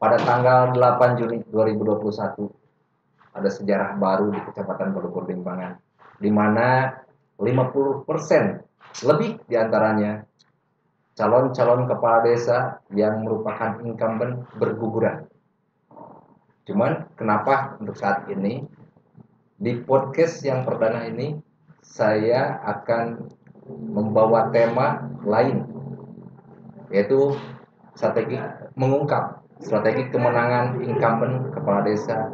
pada tanggal 8 Juni 2021 ada sejarah baru di Kecamatan Balubur Limbangan, di mana 50% lebih diantaranya calon-calon kepala desa yang merupakan incumbent berguguran. Cuman kenapa untuk saat ini di podcast yang perdana ini saya akan membawa tema lain, yaitu mengungkap strategi kemenangan incumbent kepala desa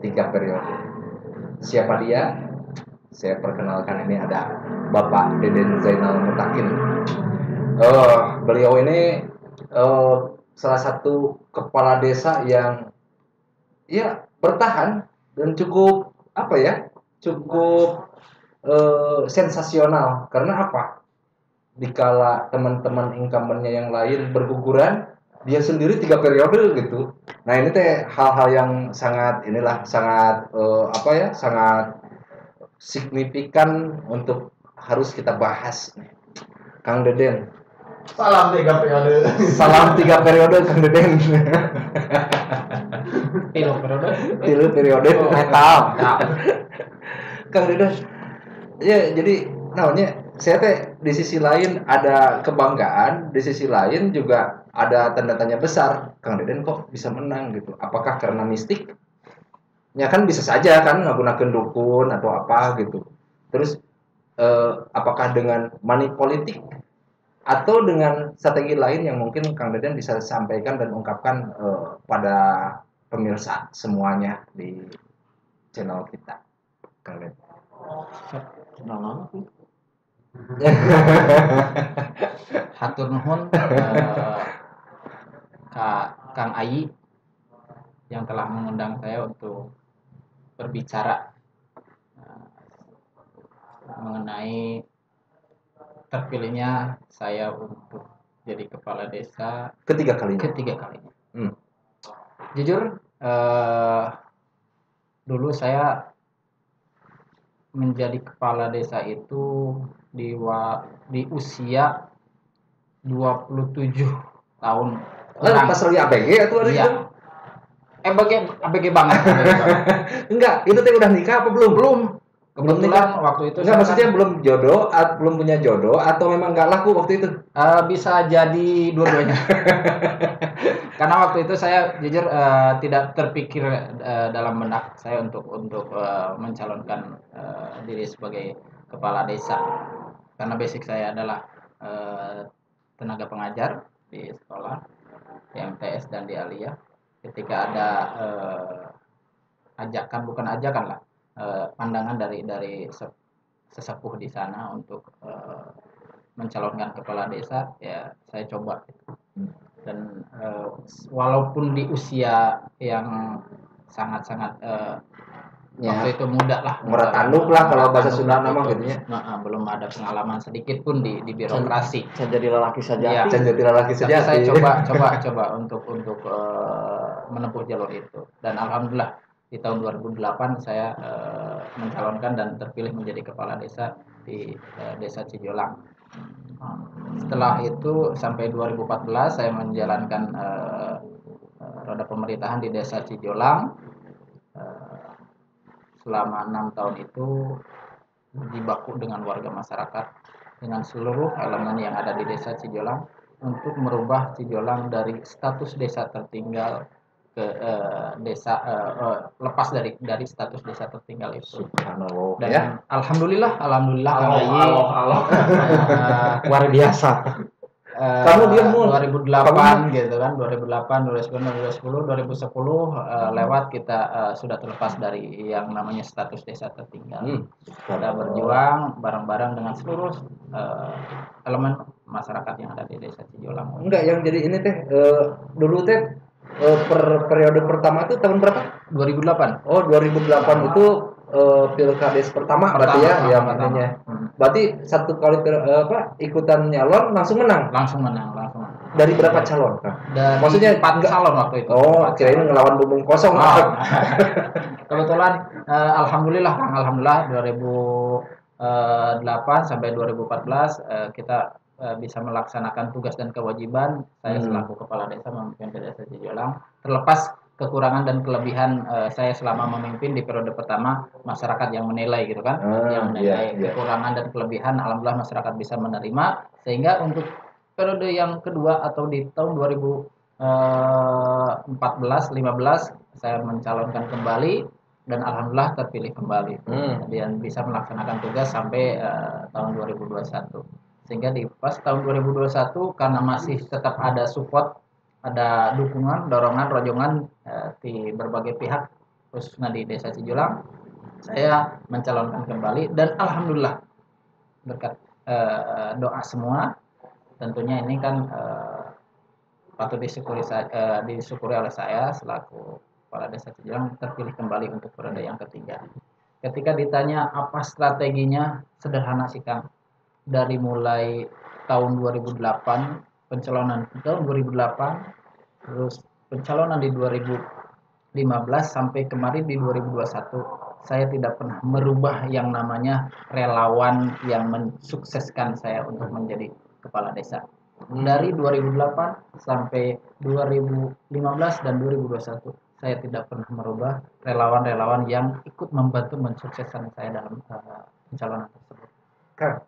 3 periode. Siapa dia? Saya perkenalkan, ini ada Bapak Deden Zainal Mutakin. Beliau ini salah satu kepala desa yang bertahan dan cukup sensasional. Karena apa? Dikala teman-teman incumbentnya yang lain berguguran, dia sendiri 3 periode gitu. Nah ini hal-hal yang sangat sangat signifikan untuk harus kita bahas. Kang Deden. Salam 3 periode. Salam 3 periode Kang Deden. Tilu periode. Tahu. Kang Deden. Ya jadi namanya saya di sisi lain ada kebanggaan, di sisi lain juga ada tanda tanya besar. Kang Deden kok bisa menang gitu? Apakah karena mistik? Ya kan bisa saja kan menggunakan dukun atau apa gitu. Terus apakah dengan money politik atau dengan strategi lain yang mungkin Kang Deden bisa sampaikan dan ungkapkan pada pemirsa semuanya di channel kita, Kang Deden. Hatur nuhun Kang Ayi yang telah mengundang saya untuk berbicara mengenai terpilihnya saya untuk jadi kepala desa ketiga kalinya. Jujur dulu saya menjadi kepala desa itu di usia 27 tahun. Pas lagi ABG atau ada itu? ABG banget. Enggak, itu udah nikah apa belum? Belum. Kebetulan waktu itu enggak, maksudnya belum jodoh, belum punya jodoh atau memang enggak laku waktu itu? Bisa jadi dua-duanya. Karena waktu itu saya jujur tidak terpikir dalam benak saya untuk mencalonkan diri sebagai kepala desa. Karena basic saya adalah tenaga pengajar di sekolah, di MTS dan di Alia. Ketika ada pandangan dari sesepuh di sana untuk mencalonkan kepala desa, ya saya coba. Dan walaupun di usia yang sangat-sangat waktu itu muda lah, meratanduk lah kalau bahasa Sunda nama gitu ya. Belum ada pengalaman sedikit pun di birokrasi. Saya jadi lelaki saja. Saya coba untuk menempuh jalur itu, dan alhamdulillah di tahun 2008 saya mencalonkan dan terpilih menjadi kepala desa di Desa Cijolang. Setelah itu sampai 2014 saya menjalankan roda pemerintahan di Desa Cijolang. Selama 6 tahun itu berjibaku dengan warga masyarakat, dengan seluruh elemen yang ada di Desa Cijolang untuk merubah Cijolang dari status desa tertinggal ke lepas dari status desa tertinggal itu. Dan ya? Alhamdulillah luar biasa. Kamu dia 2008 gitu kan, 2008, 2009, 2010 lewat kita sudah terlepas dari yang namanya status desa tertinggal. Kita berjuang bareng-bareng dengan seluruh elemen masyarakat yang ada di Desa Cijolang. Enggak, yang jadi ini dulu periode pertama itu tahun berapa? 2008. Oh, 2008 itu pilkades pertama berarti ya, yang namanya. Berarti satu kali ikutan nyalon langsung menang. Dari berapa calon, Kang? Maksudnya 4 calon waktu itu. Oh, kirain ngelawan bumbung kosong. Kebetulan alhamdulillah 2008 sampai 2014 kita bisa melaksanakan tugas dan kewajiban saya Hmm. selaku kepala desa memimpin Desa Cijulang. Terlepas kekurangan dan kelebihan saya selama memimpin di periode pertama, masyarakat yang menilai gitu kan, yang menilai kekurangan dan kelebihan, alhamdulillah masyarakat bisa menerima, sehingga untuk periode yang kedua atau di tahun 2014-15 saya mencalonkan kembali dan alhamdulillah terpilih kembali dan bisa melaksanakan tugas sampai tahun 2021. Sehingga di pas tahun 2021 karena masih tetap ada support, ada dukungan, dorongan, rojongan di berbagai pihak khususnya di Desa Cijulang, saya mencalonkan kembali dan alhamdulillah berkat doa semua. Tentunya ini kan patut disyukuri oleh saya selaku kepala Desa Cijulang terpilih kembali untuk periode yang ketiga. Ketika ditanya apa strateginya, sederhana sih Kang. Dari mulai tahun 2008 pencalonan tahun 2008, terus pencalonan di 2015 sampai kemarin di 2021, saya tidak pernah merubah yang namanya relawan yang mensukseskan saya untuk menjadi kepala desa. Dari 2008 sampai 2015 dan 2021 saya tidak pernah merubah relawan-relawan yang ikut membantu mensukseskan saya dalam pencalonan tersebut. Kang,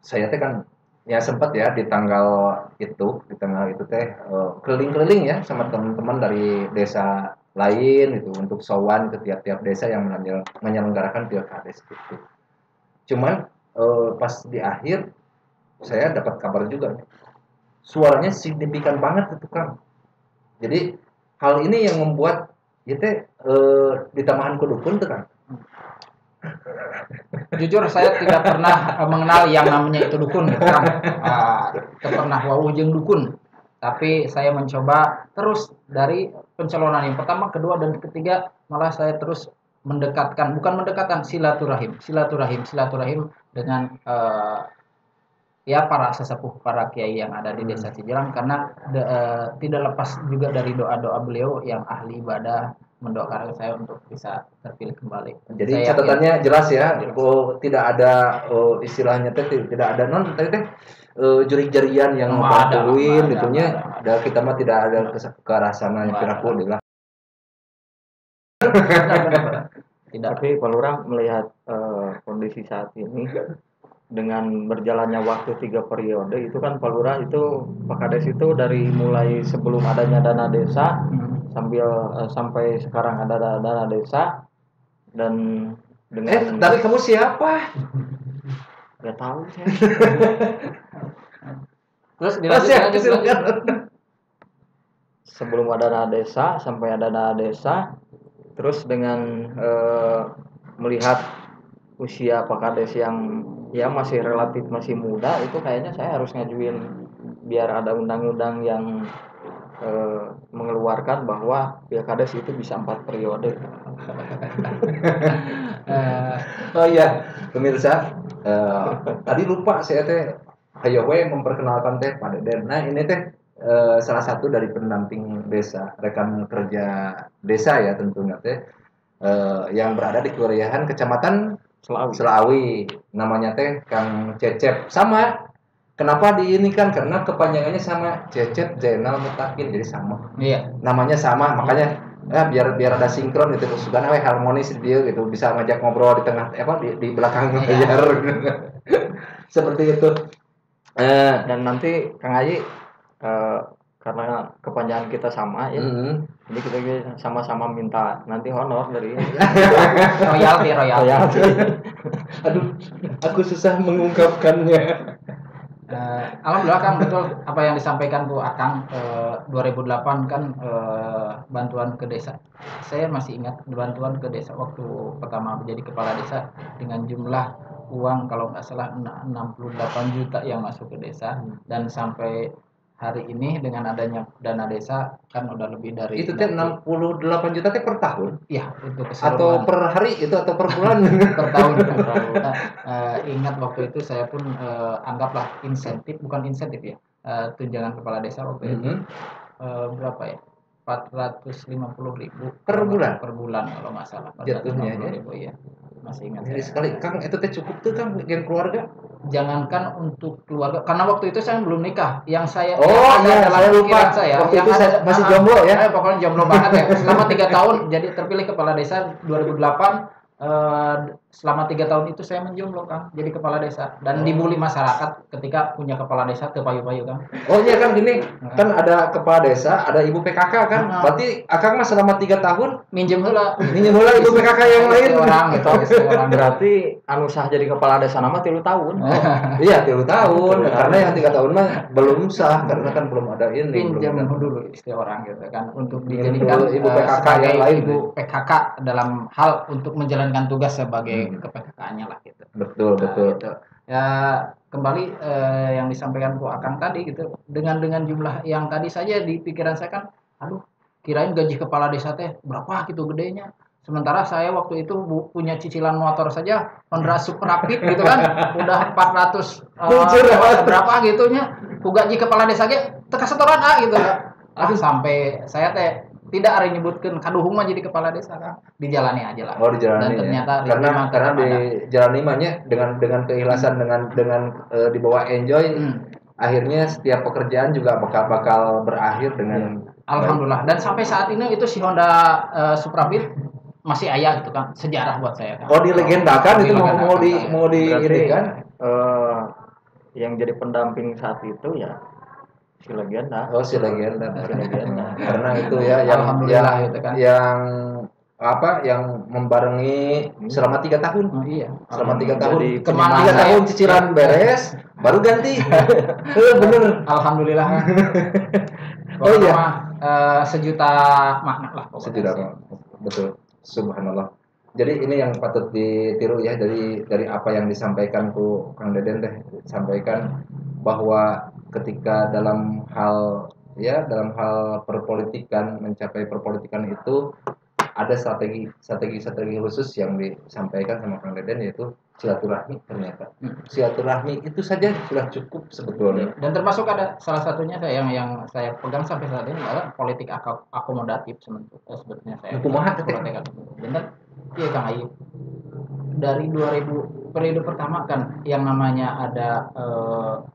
saya teh kan ya sempat ya di tanggal itu teh keliling-keliling ya sama teman-teman dari desa lain gitu untuk sowan ke tiap-tiap desa yang menyelenggarakan pilkades gitu. Cuman pas di akhir saya dapat kabar juga suaranya signifikan banget itu Kang. Jadi hal ini yang membuat kita ditamahan ku dukun tuh Kang. Jujur saya tidak pernah mengenal yang namanya itu dukun gitu kan. Tidak pernah wawuh jeung dukun. Tapi saya mencoba terus dari pencalonan yang pertama, kedua dan ketiga, malah saya terus bukan mendekatkan silaturahim dengan ya para sesepuh, para kiai yang ada di Desa Cijulang, karena tidak lepas juga dari doa-doa beliau yang ahli ibadah mendoakan saya untuk bisa terpilih kembali. Jadi saya catatannya jelas ya, jelas. Tidak ada istilahnya tidak ada jurik-jarian yang Nggak membantuin ada, gitunya. nggak ada. Kita mah tidak ada ke arah sana yang piraku lah. Tidak. Tapi Pak Lurah melihat kondisi saat ini dengan berjalannya waktu 3 periode itu kan Pak Lurah itu Pak Kades itu dari mulai sebelum adanya dana desa sampai sekarang ada dana desa dan dengan Dari kamu siapa? nggak tahu saya. Terus dilanjut. Sebelum ada dana desa sampai ada dana desa, terus dengan melihat usia Pak Kades yang ya masih relatif masih muda, itu kayaknya saya harus ngajuin biar ada undang-undang yang mengeluarkan bahwa Pilkades itu bisa 4 periode. Oh iya, pemirsa, tadi lupa saya teh hayo we memperkenalkan teh Pak Deden. Nah, ini teh salah satu dari pendamping desa, rekan kerja desa ya tentunya teh yang berada di kelurahan Kecamatan Selawi. Namanya teh Kang Cecep. Sama. Kenapa di ini kan? Karena kepanjangannya sama, Cecep Zainal Mutakin, jadi sama. Iya. Namanya sama, makanya biar ada sinkron gitu, suka harmonis dia gitu, bisa ngajak ngobrol di tengah di belakang layar. Seperti itu. Dan nanti Kang Haji karena kepanjangan kita sama ya, jadi kita sama-sama minta nanti honor dari royalti. Aduh, aku susah mengungkapkannya. Alhamdulillah Kang, betul apa yang disampaikan Bu Akang. 2008 kan bantuan ke desa. Saya masih ingat bantuan ke desa waktu pertama menjadi kepala desa dengan jumlah uang kalau nggak salah 68 juta yang masuk ke desa, dan sampai hari ini dengan adanya dana desa kan udah lebih dari itu teh 68 juta teh per tahun? Iya, itu keseluruhan. Atau per hari itu atau per bulan? Per tahun. Ingat waktu itu saya pun anggaplah bukan insentif ya, tunjangan kepala desa waktu itu berapa ya? 450.000 per bulan kalau nggak salah. Jatuhnya ya. Iya, masih ingat. Jadi sekali Kang itu teh cukup tuh Kang yang keluarga? jangankan untuk keluarga, karena waktu itu saya belum nikah. Yang saya dalam saya lupa. pikiran saya, Waktu yang itu saya masih jomblo ya. Pokoknya jomblo banget ya. Selama 3 tahun jadi terpilih kepala desa 2008. Selama 3 tahun itu saya menjomblo Kang, jadi kepala desa dan dibully masyarakat ketika punya kepala desa payu-payu Kang. Oh iya kan gini, kan ada kepala desa, ada ibu PKK kan. Berarti Akang mah selama 3 tahun Minjem heula. minjem heula ibu PKK yang lain. Orang gitu, orang. Berarti anu sah jadi kepala desa nama 3 tahun. Iya 3 tahun, karena yang 3 tahun mah belum sah karena kan belum ada ini. Pinjam belum ada. dulu istilah orang gitu kan untuk Minjem dijadikan dulu ibu PKK sebagai yang lain. ibu PKK dalam hal untuk menjalankan tugas sebagai ke PKK-nya lah gitu. Betul. Gitu. Ya kembali yang disampaikan Bu Akang tadi gitu, dengan jumlah yang tadi saja di pikiran saya kan, aduh kirain gaji kepala desa teh berapa gitu gedenya. Sementara saya waktu itu punya cicilan motor saja Honda Rapid gitu kan, udah 400 berapa gitunya. Ku gaji kepala desa ge teu kasetoran gitu. Sampai saya teh tidak ada nyebutkan kaduhung mah jadi kepala desa kan, dijalani aja lah. Oh dijalani. Dan ternyata ya. Karena dijalani mahnya dengan keikhlasan dengan dibawa enjoy. Akhirnya setiap pekerjaan juga bakal berakhir dengan alhamdulillah. Dan sampai saat ini itu si Honda Supra Beat masih ayah gitu kan, sejarah buat saya kan. Oh dilegendakan itu mau di ini kan. Yang jadi pendamping saat itu ya si legenda. Oh si legenda. Karena itu ya gitu kan. yang membarengi selama 3 tahun. Oh, iya. Selama 3 tahun. Kemana 3 tahun cicilan beres, baru ganti. Bener. Alhamdulillah. Oh iya. Sejuta makna lah. Sejuta makna. Betul. Subhanallah. Jadi ini yang patut ditiru ya dari apa yang disampaikan ku Kang Deden teh, sampaikan bahwa ketika dalam hal perpolitikan, mencapai perpolitikan itu ada strategi khusus yang disampaikan sama Kang Deden, yaitu silaturahmi. Ternyata silaturahmi itu saja sudah cukup sebetulnya. Dan termasuk ada salah satunya yang saya pegang sampai saat ini adalah politik akomodatif sebetulnya saya. Kumaha teh? Benar. Iya Kang Ayu. Dari 2000 periode pertama kan yang namanya ada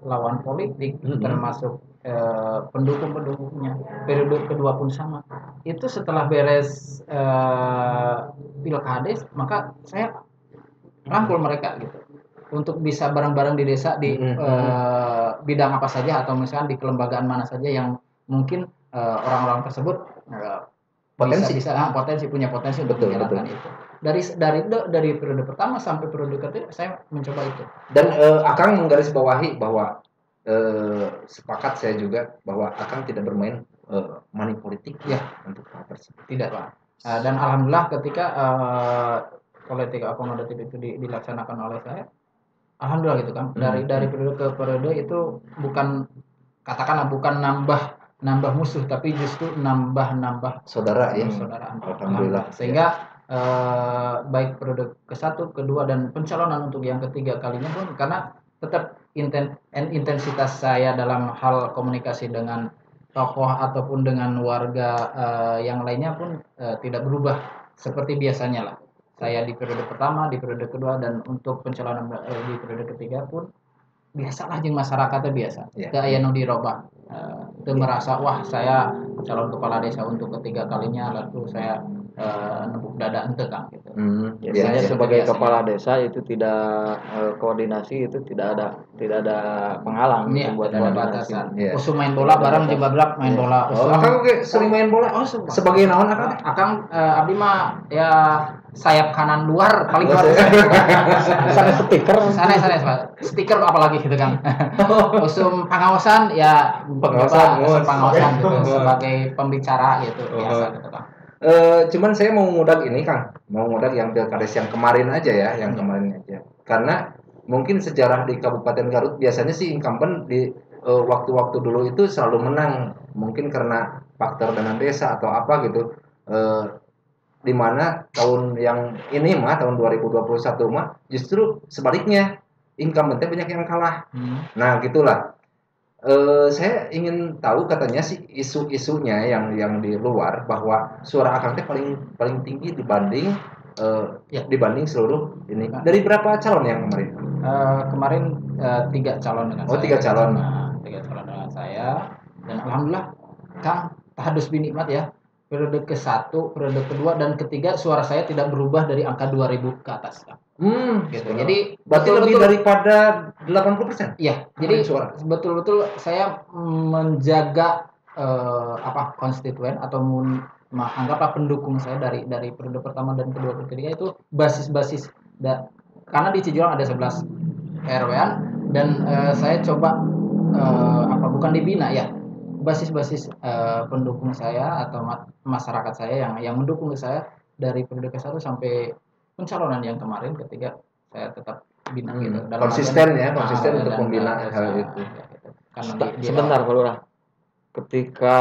lawan politik, termasuk pendukung-pendukungnya. Periode kedua pun sama. Itu setelah beres pilkades, maka saya rangkul mereka gitu untuk bisa bareng-bareng di desa di bidang apa saja, atau misalkan di kelembagaan mana saja yang mungkin orang-orang tersebut punya potensi untuk menjalankan itu. Dari periode pertama sampai periode ketiga saya mencoba itu. Dan Akang menggarisbawahi bahwa sepakat saya juga bahwa Akang tidak bermain money politik ya untuk hal tersebut. Tidak Pak. Dan alhamdulillah ketika politik akomodatif itu dilaksanakan oleh saya, alhamdulillah gitu kan. Dari periode ke periode itu bukan nambah musuh, tapi justru nambah saudara ya. Saudaraan. Alhamdulillah. Sehingga baik periode ke-1, kedua dan pencalonan untuk yang ketiga kalinya pun, karena tetap intensitas saya dalam hal komunikasi dengan tokoh ataupun dengan warga yang lainnya pun tidak berubah seperti biasanya lah. Saya di periode pertama, di periode kedua, dan untuk pencalonan di periode ketiga pun biasalah jeung masyarakatnya biasa. Teu aya nu dirobah. Teu merasa wah saya calon kepala desa untuk ketiga kalinya lalu saya nepuk dada ente Kang gitu. Biasanya sebagai kepala desa itu tidak koordinasi, itu tidak ada penghalang buat batasan. Usum main bola bareng jeung bablak main bola. Akang sering main bola. Sebagai naon Akang? Akang abdi mah ya sayap kanan luar paling luar. Sana stiker apalagi gitu kan. Usum pengawasan ya pengawasan gitu sebagai pembicara gitu biasa gitu kan. Cuman saya mau ngudak ini Kang, yang pilkades yang kemarin aja ya, karena mungkin sejarah di Kabupaten Garut biasanya sih incumbent di waktu-waktu dulu itu selalu menang, mungkin karena faktor dana desa atau apa gitu. Di mana tahun yang ini mah tahun 2021 mah justru sebaliknya, incumbentnya banyak yang kalah. Nah gitulah. Saya ingin tahu, katanya sih isu-isunya yang di luar bahwa suara Akang teh paling tinggi dibanding Ya. dibanding seluruh ini. Dari berapa calon yang kemarin? Kemarin 3 calon dengan Oh, saya. 3 calon. Nah, 3 calon dengan saya dan alhamdulillah Kang tahadus binikmat ya. Periode ke-1, periode kedua dan ketiga suara saya tidak berubah dari angka 2000 ke atas, Kang. Gitu. Jadi berarti lebih daripada 80%. Iya, jadi suara. betul-betul saya menjaga konstituen atau anggaplah pendukung saya dari periode pertama dan kedua ketiga itu basis-basis karena di Cijulang ada 11 RW-an dan saya coba bukan dibina ya, basis-basis pendukung saya atau masyarakat saya yang mendukung saya dari periode ke-1 sampai pencalonan yang kemarin ketiga saya tetap bina gitu. Konsisten untuk membina hal itu. Sebentar Pak Lurah. Ketika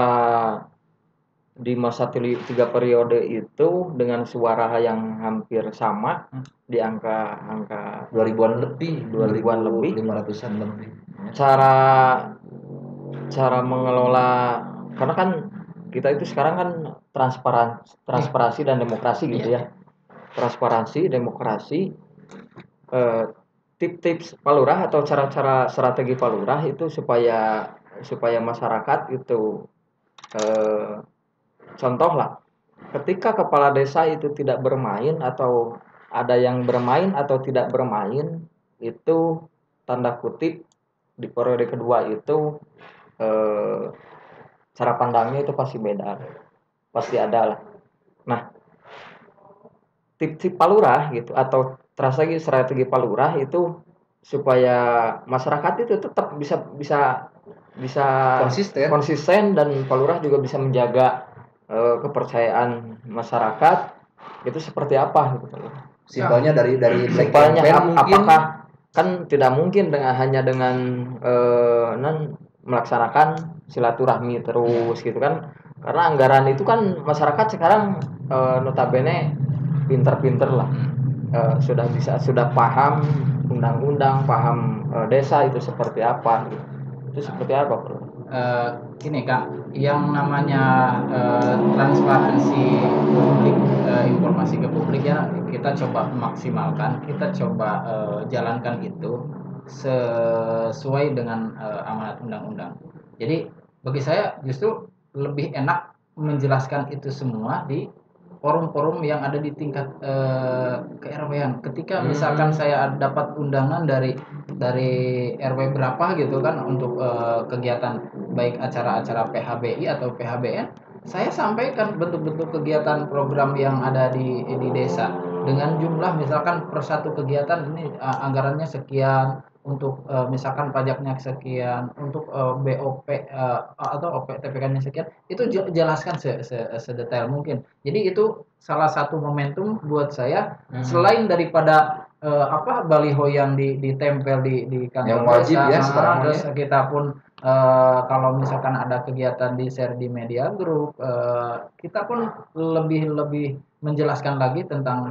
di masa 3 periode itu dengan suara yang hampir sama di angka 2000-an lebih, 500-an lebih. Cara mengelola, karena kan kita itu sekarang kan transparansi dan demokrasi gitu ya. Transparansi, demokrasi, tips Pak Lurah atau cara-cara strategi Pak Lurah itu supaya masyarakat itu contoh lah, ketika kepala desa itu tidak bermain atau ada yang bermain atau tidak bermain, itu tanda kutip di periode kedua itu cara pandangnya itu pasti beda, pasti ada lah. Nah, tips Pak Lurah gitu atau strategi Pak Lurah itu supaya masyarakat itu tetap bisa konsisten dan Pak Lurah juga bisa menjaga kepercayaan masyarakat itu seperti apa gitu. Simpelnya dari simpelnya apakah kan tidak mungkin hanya dengan melaksanakan silaturahmi terus gitu kan, karena anggaran itu kan masyarakat sekarang notabene pinter-pinter lah, sudah paham undang-undang, paham desa itu seperti apa gitu. Itu seperti apa Bro? Gini Kak, yang namanya transparansi publik, informasi ke publik ya kita coba maksimalkan, kita coba jalankan itu sesuai dengan amanat undang-undang. Jadi bagi saya justru lebih enak menjelaskan itu semua di forum-forum yang ada di tingkat ke-RW-an. Ketika misalkan saya dapat undangan dari RW berapa gitu kan untuk kegiatan baik acara-acara PHBI atau PHBN, saya sampaikan bentuk-bentuk kegiatan program yang ada di desa dengan jumlah misalkan per satu kegiatan ini anggarannya sekian, untuk misalkan pajaknya sekian, untuk BOP atau OPTPK-nya sekian, itu jelaskan sedetail mungkin. Jadi itu salah satu momentum buat saya selain daripada baliho yang ditempel di kantor yang wajib desa, ya sekarang terus kita pun kalau misalkan ada kegiatan di share di media group, kita pun lebih menjelaskan lagi tentang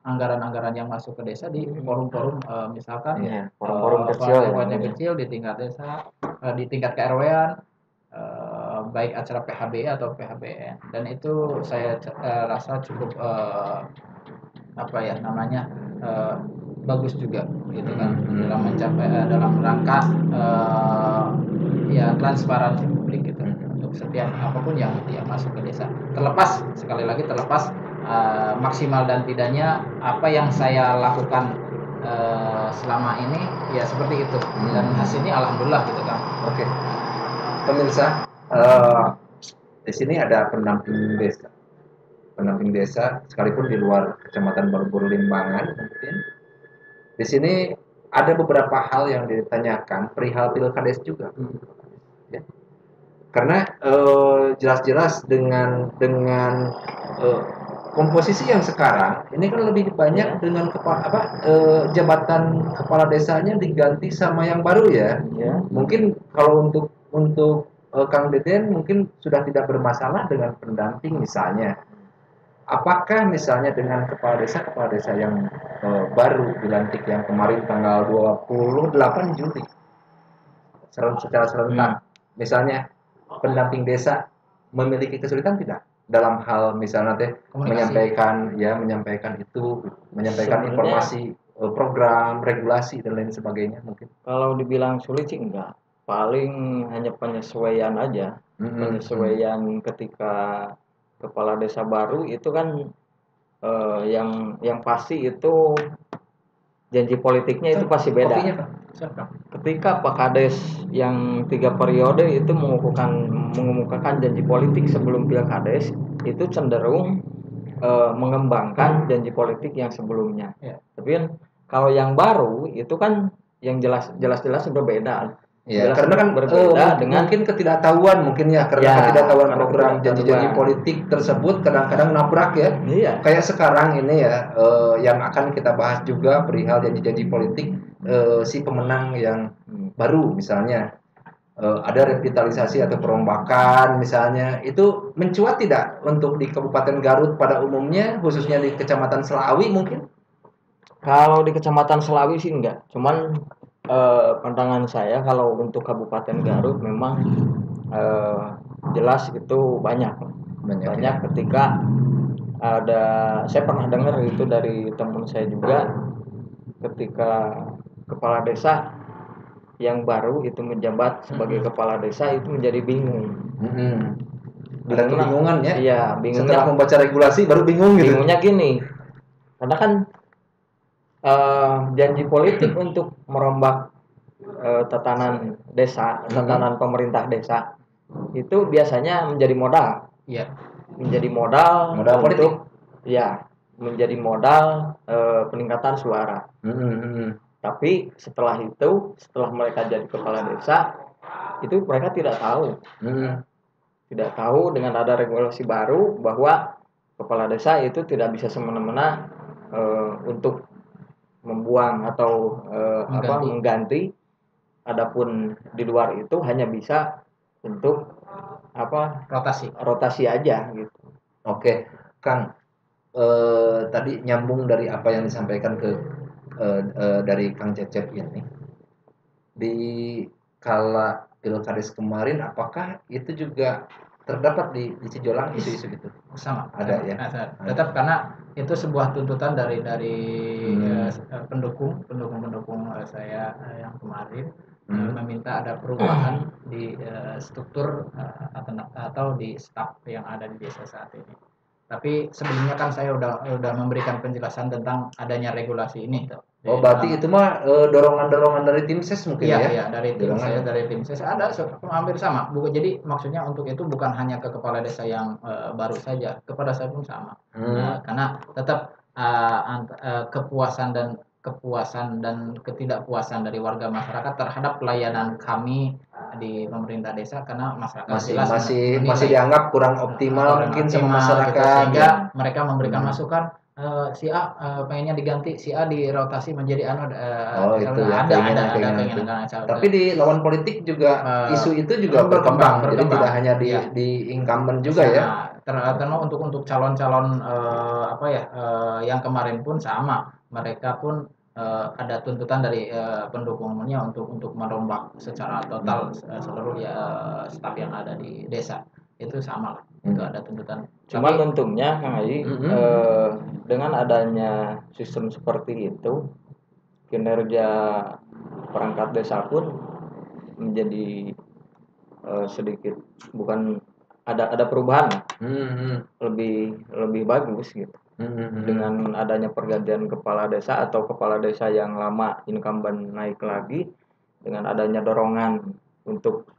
anggaran-anggaran yang masuk ke desa di forum-forum misalkan forum-forum kecil di tingkat desa, di tingkat KRW-an, baik acara PHB atau PHBN, dan itu saya rasa cukup bagus juga gitu kan dalam mencapai dalam rangka transparansi publik gitu untuk setiap apapun yang masuk ke desa, terlepas maksimal dan tidaknya apa yang saya lakukan selama ini ya seperti itu, dan hasilnya alhamdulillah gitu kan. Oke. Pemirsa, di sini ada pendamping desa sekalipun di luar Kecamatan Baru Limbangan mungkin. Di sini ada beberapa hal yang ditanyakan perihal pilkades juga. Ya. Karena jelas-jelas dengan komposisi yang sekarang ini kan lebih banyak dengan jabatan kepala desanya diganti sama yang baru ya. Mungkin kalau untuk Kang Deden mungkin sudah tidak bermasalah dengan pendamping misalnya. Apakah misalnya dengan kepala desa yang baru dilantik yang kemarin tanggal 28 Juli secara serentak, misalnya pendamping desa memiliki kesulitan tidak dalam hal misalnya teh Komunikasi. menyampaikan itu, menyampaikan Sebenarnya- informasi program, regulasi dan lain sebagainya mungkin. Kalau dibilang sulit sih enggak, paling hanya penyesuaian aja. Penyesuaian ketika kepala desa baru itu kan yang pasti itu janji politiknya itu pasti beda. Kopinya, Kang. Siapa? Ketika Pak Kades yang 3 periode itu mengemukakan janji politik sebelum Pilkades, itu cenderung mengembangkan janji politik yang sebelumnya. Ya. Tapi kan kalau yang baru itu kan yang jelas-jelas berbeda. Ya, Jelas karena kan berbeda dengan mungkin ketidaktahuan mungkin ya, karena Ya, ketidaktahuan karena program ketidaktahuan. janji-janji politik tersebut kadang-kadang nabrak ya. iya. Kayak sekarang ini ya, yang akan kita bahas juga perihal janji-janji politik si pemenang yang baru misalnya ada revitalisasi atau perombakan misalnya, itu mencuat tidak untuk di Kabupaten Garut pada umumnya, khususnya di Kecamatan Selawi mungkin? Kalau di Kecamatan Selawi sih enggak, cuman pandangan saya kalau untuk Kabupaten Garut memang jelas itu banyak ya. ketika ada, saya pernah dengar itu dari teman saya juga, ketika kepala desa yang baru itu menjabat sebagai kepala desa itu menjadi bingung. Ada kebingungan ya? Iya, Setelah bingungnya membaca regulasi baru bingung gitu. bingungnya gini, karena kan janji politik untuk merombak tatanan desa, tatanan pemerintah desa itu biasanya menjadi modal. Iya. Menjadi modal Modal untuk politik. ya, menjadi modal peningkatan suara. Tapi setelah itu, setelah mereka jadi kepala desa, itu mereka tidak tahu. Tidak tahu dengan ada regulasi baru bahwa kepala desa itu tidak bisa semena-mena untuk membuang atau mengganti. Adapun di luar itu hanya bisa untuk rotasi aja gitu. Oke, Kang. Tadi nyambung dari apa yang disampaikan dari Kang Cecep ini. Di kala Pilkades kemarin, apakah itu juga terdapat di Cijolang isu-isu itu? Sama. Ada ya. Tetap karena itu sebuah tuntutan dari pendukung saya yang kemarin meminta ada perubahan di struktur atau di staf yang ada di desa saat ini. Tapi sebelumnya kan saya udah memberikan penjelasan tentang adanya regulasi ini. Oh, berarti itu mah dorongan-dorongan dari tim ses mungkin ya? Iya, dari tim ses ada hampir sama. Jadi maksudnya untuk itu bukan hanya ke kepala desa yang baru saja, kepada saya pun sama. Karena tetap kepuasan dan ketidakpuasan dari warga masyarakat terhadap pelayanan kami di pemerintah desa, karena masyarakat masih dianggap kurang optimal mungkin sama masyarakat gitu, sehingga mereka memberikan masukan si A pengennya diganti, si A dirotasi menjadi itu ya, ada keinginan. Tapi di lawan politik juga isu itu juga berkembang. Jadi tidak hanya di incumbent juga ya. Terutama untuk calon-calon yang kemarin pun sama, mereka pun ada tuntutan dari pendukungnya untuk merombak secara total seluruh staf yang ada di desa. Itu sama lah, itu ada tuntutan. Cuman untungnya Kang Haji, dengan adanya sistem seperti itu, kinerja perangkat desa pun menjadi sedikit, bukan ada perubahan, lebih bagus gitu. Dengan adanya pergantian kepala desa atau kepala desa yang lama incumbent naik lagi, dengan adanya dorongan untuk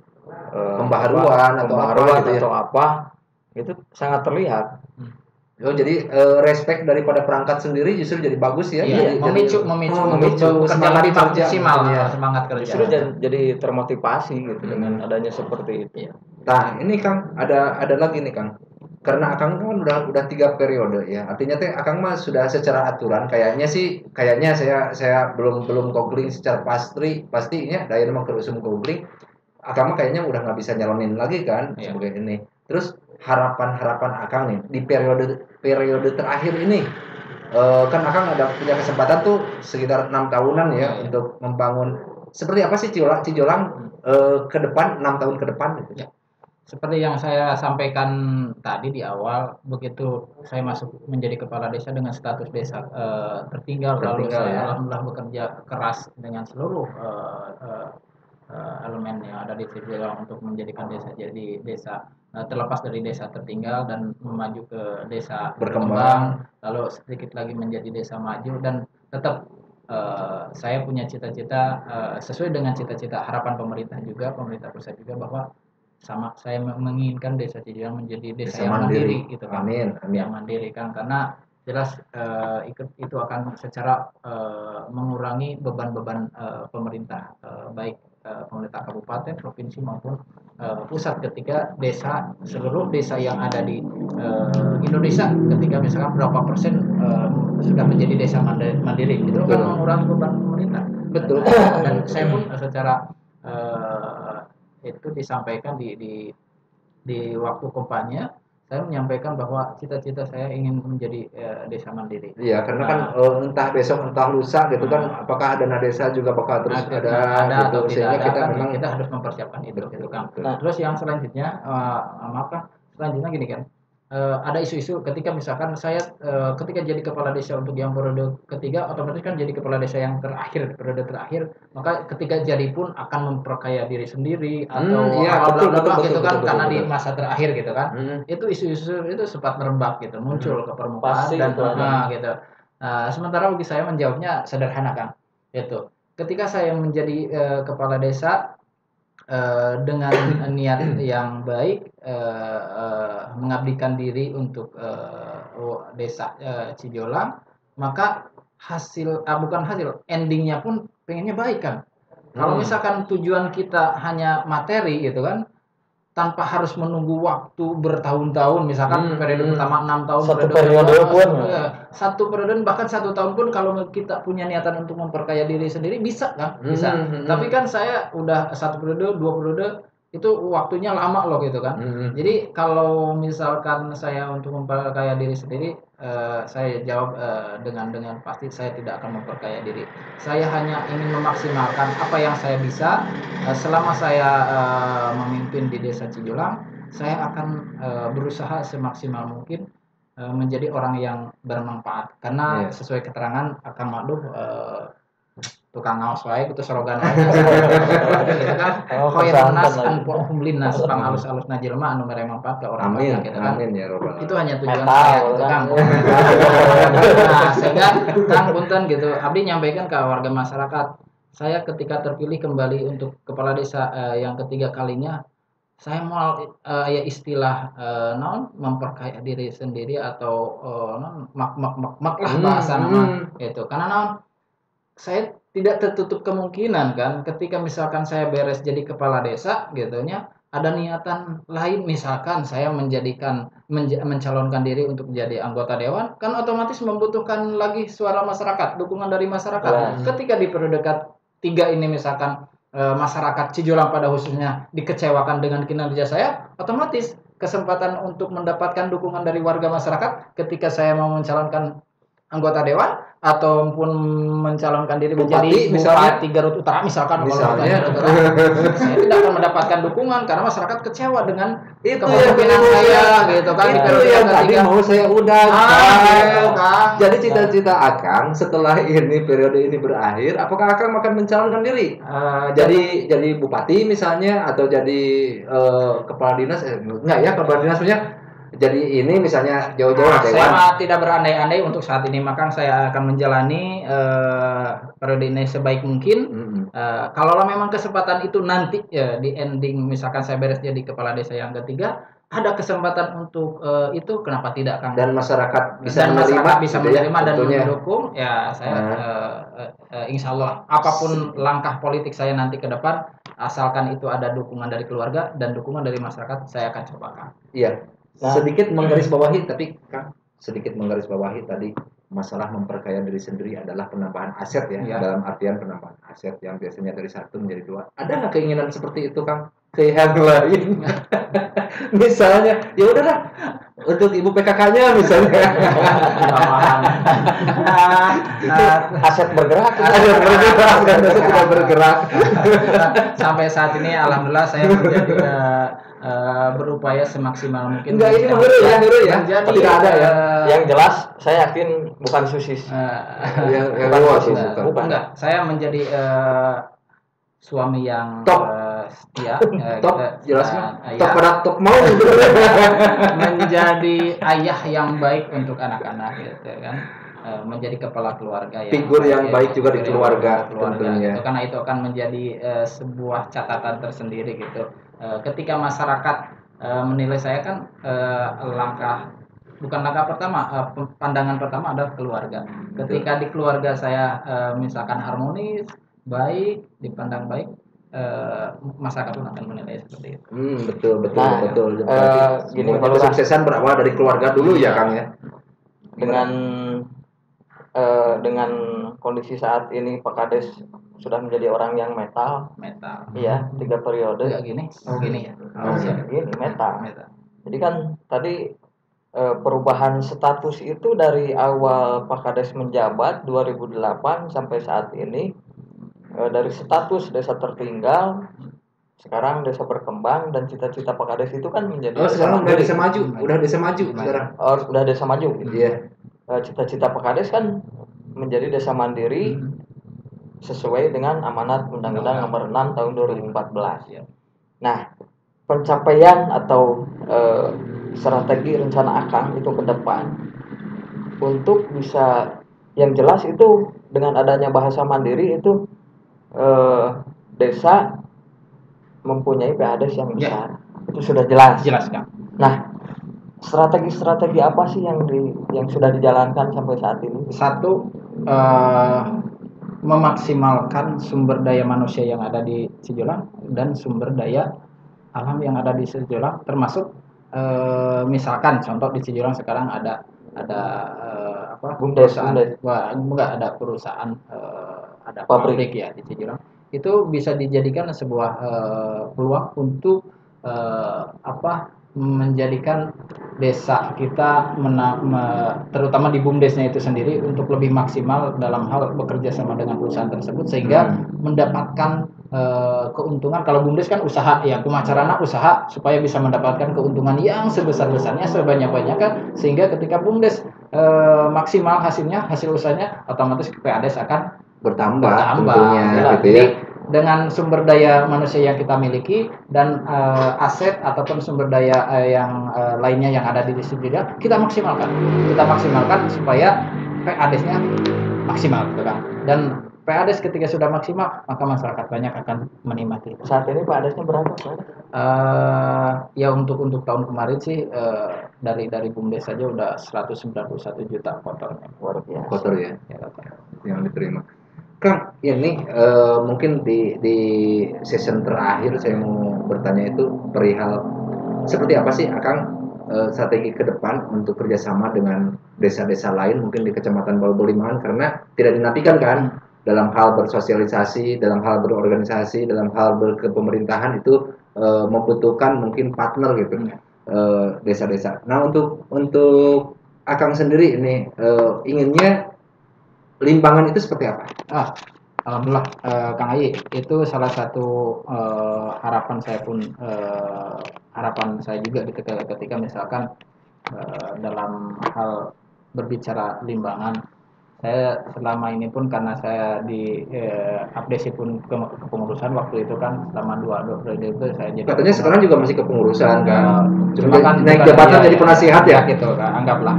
pembaharuan atau apa, itu sangat terlihat. Oh, jadi respect daripada perangkat sendiri justru jadi bagus ya. Iya, memicu semangat lebih kerja. maksimal, semangat kerja. Justru jadi termotivasi gitu dengan adanya seperti itu. Nah, ini Kang, ada lagi nih Kang. Karena Akang kan udah 3 periode ya. Artinya teh Akang mah sudah secara aturan kayaknya saya belum googling secara pastinya daya mah kerusum googling. Akang mah kayaknya udah nggak bisa nyalonin lagi kan sebagai ini. Terus harapan Akang nih di periode terakhir ini, kan Akang ada punya kesempatan tuh sekitar 6 tahunan ya untuk membangun seperti apa sih Cijolang ke depan 6 tahun ke depan gitu. Seperti yang saya sampaikan tadi di awal, begitu saya masuk menjadi kepala desa dengan status desa tertinggal, lalu Tertinggal, saya ya. alhamdulillah bekerja keras dengan seluruh elemen yang ada di Cirebon untuk menjadikan desa jadi desa terlepas dari desa tertinggal dan maju ke desa Berkembang. lalu sedikit lagi menjadi desa maju dan tetap saya punya cita-cita sesuai dengan cita-cita harapan pemerintah pusat juga bahwa sama saya menginginkan desa Cijulang menjadi desa Desa yang mandiri. mandiri gitu kan. Amin, amin. Yang mandiri kan karena jelas itu akan secara mengurangi beban-beban pemerintah baik pemerintah kabupaten, provinsi maupun pusat ketika seluruh desa yang ada di Indonesia ketika misalkan berapa persen sudah menjadi desa mandiri itu Betul. akan mengurangi beban pemerintah. Betul. Dan saya pun secara itu disampaikan di waktu kampanye saya menyampaikan bahwa cita-cita saya ingin menjadi desa mandiri. Iya, karena kan entah besok entah lusa gitu kan, apakah dana desa juga bakal terus ada gitu, atau tidak sehingga ada kita kan memang kita harus mempersiapkan itu betul, gitu kan. betul. Terus yang selanjutnya maaf Kang, selanjutnya gini kan. Ada isu-isu ketika misalkan saya ketika jadi kepala desa untuk yang periode ketiga otomatis kan jadi kepala desa yang terakhir periode terakhir maka ketika jadi pun akan memperkaya diri sendiri atau iya, betul, gitu kan betul, karena di betul. masa terakhir gitu kan itu isu-isu itu sempat merebak gitu muncul ke permukaan Pasti dan itu ada. gitu. Sementara bagi saya menjawabnya sederhana Kang itu ketika saya menjadi kepala desa dengan niat yang baik mengabdikan diri untuk desa Cijolang maka bukan hasil endingnya pun pengennya baik kan kalau misalkan tujuan kita hanya materi gitu kan tanpa harus menunggu waktu bertahun-tahun misalkan periode pertama 6 tahun Satu kedua, periode pun. satu periode bahkan 1 tahun pun kalau kita punya niatan untuk memperkaya diri sendiri bisa kan bisa tapi kan saya udah 1 periode 2 periode itu waktunya lama loh gitu kan jadi kalau misalkan saya untuk memperkaya diri sendiri saya jawab dengan pasti saya tidak akan memperkaya diri saya hanya ingin memaksimalkan apa yang saya bisa selama saya memimpin di desa Cijulang saya akan berusaha semaksimal mungkin menjadi orang yang bermanfaat karena sesuai keterangan Kang Ma'ruf tukang ngaos wae itu slogan wae gitu kan khairun nas anfa'uhum linnas pangalus-alusna jelema anu mere manfaat ka orang banyak gitu kan amin ya robbal itu hanya tujuan saya gitu kan nah sehingga Kang punten gitu abdi nyampaikan ke warga masyarakat saya ketika terpilih kembali untuk kepala desa yang ketiga kalinya saya mau ya istilah non memperkaya diri sendiri atau non mak lah bahasa nama itu karena non saya tidak tertutup kemungkinan kan ketika misalkan saya beres jadi kepala desa gitunya ada niatan lain misalkan saya mencalonkan diri untuk menjadi anggota dewan kan otomatis membutuhkan lagi suara masyarakat dukungan dari masyarakat ketika di periode tiga ini misalkan masyarakat Cijolang pada khususnya dikecewakan dengan kinerja saya otomatis kesempatan untuk mendapatkan dukungan dari warga masyarakat ketika saya mau mencalonkan anggota dewan ataupun mencalonkan diri menjadi Bupati Garut Utara misalkan kalau Garut Utara saya tidak akan mendapatkan dukungan karena masyarakat kecewa dengan kepemimpinan saya gitu kan itu yang tadi mau saya undang jadi cita-cita Akang setelah ini periode ini berakhir apakah Akang akan mencalonkan diri jadi bupati misalnya atau jadi kepala dinas enggak ya kepala dinas punya jadi ini misalnya jauh-jauh dewan. Saya tidak berandai-andai untuk saat ini, maka saya akan menjalani periode ini sebaik mungkin. Kalau memang kesempatan itu nanti ya di ending, misalkan saya beres jadi kepala desa yang ketiga, ada kesempatan untuk itu, kenapa tidak Kang? Dan masyarakat bisa menerima dan mendukung, ya saya insya Allah apapun langkah politik saya nanti ke depan, asalkan itu ada dukungan dari keluarga dan dukungan dari masyarakat, saya akan coba Kang. Iya. Sedikit menggarisbawahi tapi Kang sedikit menggarisbawahi tadi masalah memperkaya diri sendiri adalah penambahan aset ya dalam artian penambahan aset yang biasanya dari 1 menjadi 2 ada nggak keinginan seperti itu Kang ke yang lain. Misalnya, ya udahlah untuk ibu PKK-nya misalnya. Itu aset bergerak. Ada bergerak dan itu tidak bergerak. Sampai saat ini alhamdulillah saya menjadi berupaya semaksimal mungkin. Enggak, ini menurut ya. Menjadi, Tidak ada ya. Yang jelas saya yakin bukan susis. Yang bukan luas susis. bukan. Bukan. Enggak, saya menjadi suami yang Top. setia. Top, kita, jelas mah. ya, Top pada top mau gitu. menjadi ayah yang baik untuk anak-anak gitu kan. Menjadi kepala keluarga yang Figur yang ya, baik juga di figur yang keluarga, baik di keluarga tentunya. gitu. Karena itu akan menjadi sebuah catatan tersendiri gitu. Ketika masyarakat menilai saya kan bukan langkah pertama, pandangan pertama adalah keluarga. Ketika di keluarga saya misalkan harmonis, baik, dipandang baik, masyarakat pun akan menilai seperti itu. Betul. Nah, Berarti gini, semuanya Pak Lurah. kesuksesan berawal dari keluarga dulu ya Kang ya. Dengan kondisi saat ini Pak Kades sudah menjadi orang yang metal, iya 3 periode. Enggak gini, gini ya. Siap. Gini metal. Metal. Jadi kan tadi perubahan status itu dari awal Pak Kades menjabat 2008 sampai saat ini, dari status desa tertinggal sekarang desa berkembang, dan cita-cita Pak Kades itu kan menjadi Sekarang udah mandiri. desa maju, udah desa maju sekarang. Udah desa maju gitu. Iya. Cita-cita Pak Kades kan menjadi desa mandiri sesuai dengan amanat Undang-Undang Nomor 6 Tahun 2014. Nah, pencapaian atau strategi rencana Akang itu ke depan untuk bisa, yang jelas itu dengan adanya bahasa mandiri itu desa mempunyai PADES yang besar. Itu sudah jelas. Jelas Kang. Nah, strategi apa sih yang sudah dijalankan sampai saat ini? Satu, memaksimalkan sumber daya manusia yang ada di Cijolang dan sumber daya alam yang ada di Cijolang, termasuk misalkan contoh di Cijolang sekarang ada Bumdes. enggak ada perusahaan, ada pabrik ya di Cijolang. Itu bisa dijadikan sebuah peluang untuk menjadikan desa kita terutama di BUMDesnya itu sendiri untuk lebih maksimal dalam hal bekerja sama dengan perusahaan tersebut, sehingga mendapatkan keuntungan. Kalau BUMDes kan usaha ya, kumacarana usaha supaya bisa mendapatkan keuntungan yang sebesar-besarnya, sebanyak-banyaknya, sehingga ketika BUMDes maksimal hasilnya, hasil usahanya, otomatis PADES akan bertambah tentunya gitu ya. Jadi dengan sumber daya manusia yang kita miliki dan aset ataupun sumber daya yang lainnya yang ada di situ juga kita maksimalkan supaya PADES-nya maksimal gitu kan. Dan PADES ketika sudah maksimal maka masyarakat banyak akan menikmati. Saat ini PADES-nya berapa? Ya untuk tahun kemarin sih dari BUMDes saja udah 191 juta kotornya. Luar biasa. Kotor ya, kotor. yang diterima. Kang, ini mungkin di season terakhir saya mau bertanya itu perihal seperti apa sih Akang strategi ke depan untuk kerjasama dengan desa-desa lain mungkin di Kecamatan Balbolimangan, karena tidak dinafikan kan dalam hal bersosialisasi, dalam hal berorganisasi, dalam hal berkepemerintahan itu membutuhkan mungkin partner gitu desa-desa. Nah untuk Akang sendiri ini inginnya Limbangan itu seperti apa? Alhamdulillah Kang Ayi, itu salah satu harapan saya juga ketika misalkan dalam hal berbicara Limbangan, saya selama ini pun karena saya di abdesi pun kepengurusan waktu itu kan selama dua periode itu saya jadi. Katanya sekarang juga masih kepengurusan kan? Cuma kan naik jabatan jadi penasihat ya? Gitu kan, anggaplah.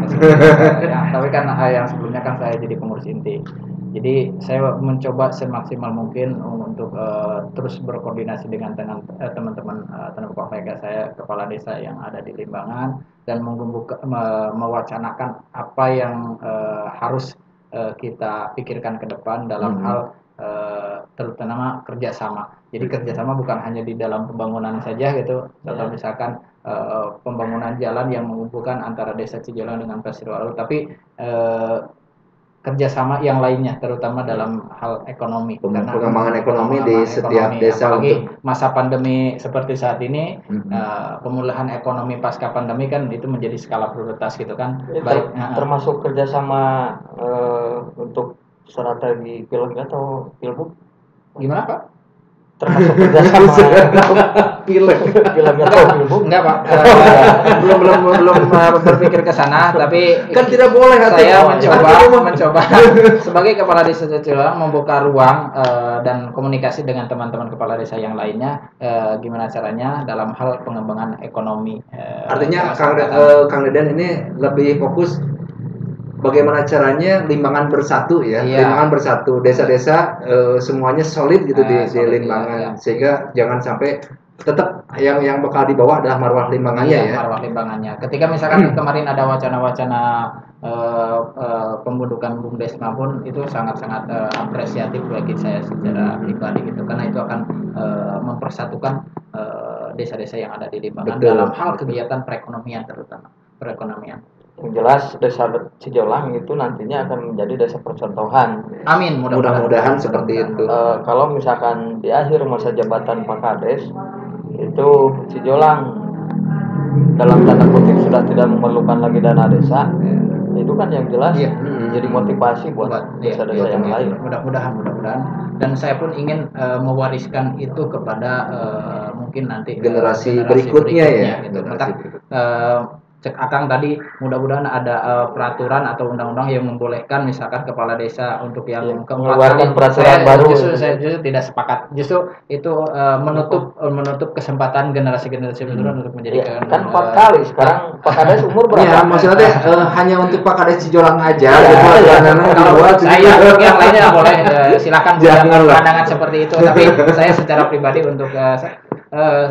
Tapi kan yang sebelumnya kan saya jadi pengurus inti. Jadi saya mencoba semaksimal mungkin untuk terus berkoordinasi dengan teman-teman tenaga PK saya, kepala desa yang ada di Limbangan, dan mewacanakan apa yang harus kita pikirkan ke depan dalam hal terutama kerjasama. Jadi kerjasama bukan hanya di dalam pembangunan saja gitu, atau misalkan pembangunan jalan yang menghubungkan antara desa Cijolang dengan Pasir Waru, tapi kerjasama yang lainnya, terutama dalam hal ekonomi. Pengembangan ekonomi di setiap desa apalagi masa pandemi seperti saat ini, pemulihan ekonomi pasca pandemi kan itu menjadi skala prioritas gitu kan. Baik, termasuk kerjasama untuk strategi pilot atau pilbuk. Gimana Pak? Termasuk kerjasama pilek atau pilbuk? Enggak Pak, belum berpikir ke sana, tapi kan tidak boleh saya mencoba sebagai kepala desa Cicilang membuka ruang dan komunikasi dengan teman-teman kepala desa yang lainnya, gimana caranya dalam hal pengembangan ekonomi. Artinya Kang Deden ini lebih fokus bagaimana caranya Limbangan bersatu ya, Limbangan bersatu, desa-desa semuanya solid gitu di Limbangan, sehingga jangan sampai tetap yang bakal dibawa adalah marwah Limbangannya ya. Marwah Limbangannya. Ketika misalkan kemarin ada wacana-wacana pembentukan BUMDesma pun itu sangat-sangat apresiatif bagi saya secara pribadi gitu, karena itu akan mempersatukan desa-desa yang ada di Limbangan dalam hal kegiatan perekonomian, terutama perekonomian. Yang jelas desa Cijolang itu nantinya akan menjadi desa percontohan. Amin, mudah-mudahan seperti itu. Kalau misalkan di akhir masa jabatan Pak Kades itu Cijolang dalam tanda kutip sudah tidak memerlukan lagi dana desa, itu kan yang jelas jadi motivasi buat desa-desa yang lain. Mudah-mudahan dan saya pun ingin mewariskan itu kepada mungkin nanti generasi berikutnya ya gitu. Cek Akang tadi, mudah-mudahan ada peraturan atau undang-undang yang membolehkan misalkan kepala desa untuk yang keempat kali. Peraturan baru. Saya justru tidak sepakat. Justru itu menutup kesempatan generasi-generasi berikutnya untuk menjadi kan 4 kali sekarang Pak Kades umur berapa? Ya, maksudnya hanya untuk Pak Kades Cijolang aja. Kalau saya yang lainnya boleh silakan punya pandangan seperti itu. Tapi saya secara pribadi untuk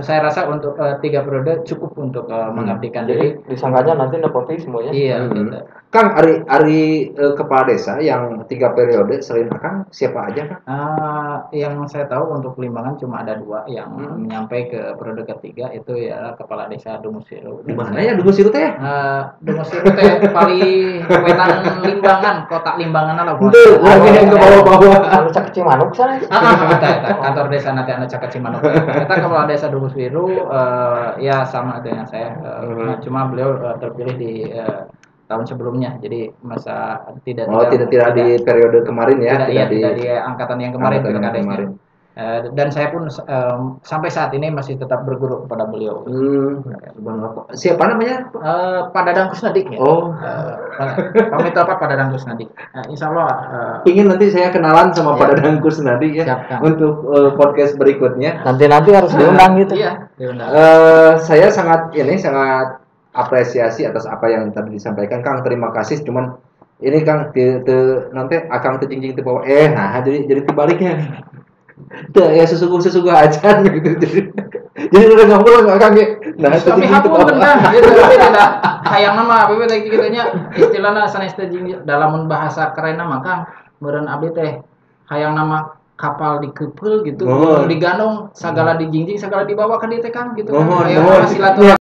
saya rasa untuk 3 periode cukup untuk mengabdikan diri. Disangkanya nanti nepotisme ya. Iya. Gitu. Kang, Ari kepala desa yang 3 periode selain Akang siapa aja Kang? Yang saya tahu untuk Limbangan cuma ada 2 yang menyampai ke periode ketiga, itu ya kepala desa Dumusiru. Di mana ya Dumusiru teh? Dumusiru teh paling wetan Limbangan, kota Limbangan lah. Itu lagi yang ke bawah-bawah. Anu Cak Cimanuk sana. Kantor desa nanti anu Cak Cimanuk. Kita kepala desa Dumusiru ya sama dengan saya. Cuma beliau terpilih di tahun sebelumnya, jadi masa tidak di periode kemarin ya, tidak di angkatan yang kemarin pilkadesnya. Dan saya pun sampai saat ini masih tetap berguru kepada beliau. Siapa namanya? Pak Dadang Kusnadik ya. Pamit Pak Dadang Kusnadik. Insya Allah. Ingin nanti saya kenalan sama Pak Dadang Kusnadik ya. Siapkan. Untuk podcast berikutnya. Nanti harus diundang gitu. Iya, diundang. Saya sangat apresiasi atas apa yang tadi disampaikan Kang, terima kasih. Cuman ini Kang nanti Akang terjingjing di bawah jadi tebaliknya ya sesungguh aja gitu jadi udah ngobrol nggak Kang ya kami hapun gitu hayang nama apa gitunya istilahnya sanes terjingjing dalam bahasa keren nama Kang meureun abdi teh hayang nama kapal dikeupel gitu diganong sagala dijingjing sagala dibawa ka dieu teh Kang gitu kan hayang silaturahmi